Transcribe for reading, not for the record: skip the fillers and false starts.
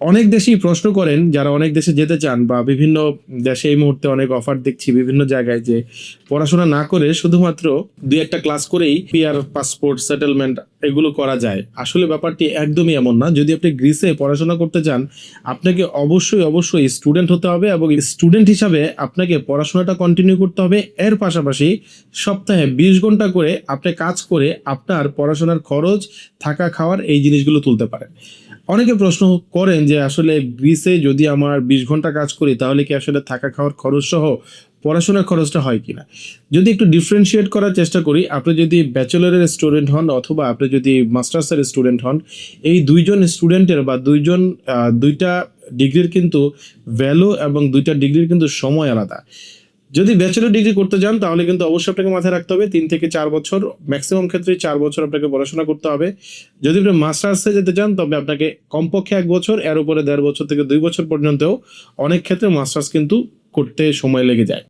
অনেক দেশেই প্রশ্ন করেন যারা অনেক দেশে যেতে চান বা বিভিন্ন দেশে এই মুহূর্তে অনেক অফার দেখছি বিভিন্ন জায়গায় যে পড়াশোনা না করে শুধুমাত্র দুই একটা ক্লাস করেই পিআর পাসপোর্ট সেটেলমেন্ট এগুলো করা যায়। আসলে ব্যাপারটি একদমই এমন না। যদি আপনি গ্রিসে পড়াশোনা করতে চান আপনাকে অবশ্যই স্টুডেন্ট হতে হবে এবং স্টুডেন্ট হিসাবে আপনাকে পড়াশোনাটা কন্টিনিউ করতে হবে। এর পাশাপাশি সপ্তাহে 20 ঘন্টা করে আপনি কাজ করে আপনার পড়াশোনার খরচ, থাকা খাওয়ার এই জিনিসগুলো তুলতে পারেন। অনেকে প্রশ্ন করেন যে আসলে গ্রিসে যদি আমার 20 ঘন্টা কাজ করি তাহলে কি আসলে থাকা খাওয়ার খরচ সহ পড়াশোনার খরচটা হয় কিনা। যদি একটু ডিফারেন্সিয়েট করার চেষ্টা করি, আপনি যদি ব্যাচেলরের স্টুডেন্ট হন অথবা আপনি যদি মাস্টার্সের স্টুডেন্ট হন, এই দুইজন স্টুডেন্টের বা দুইটা ডিগ্রির কিন্তু ভ্যালু এবং দুইটা ডিগ্রির কিন্তু সময় আলাদা। যদি ব্যাচেলর ডিগ্রি করতে যান তাহলে কিন্তু অবশ্যই আপনাকে মাথায় রাখতে হবে 3 থেকে 4 বছর, ম্যাক্সিমাম ক্ষেত্রে 4 বছর আপনাকে পড়াশোনা করতে হবে। যদি আপনি মাস্টার্সে যেতে চান তবে আপনাকে কমপক্ষে 1 বছর, এর উপরে 1.5 বছর থেকে 2 বছর পর্যন্তও অনেক ক্ষেত্রে মাস্টার্স কিন্তু করতে সময় লেগে যায়।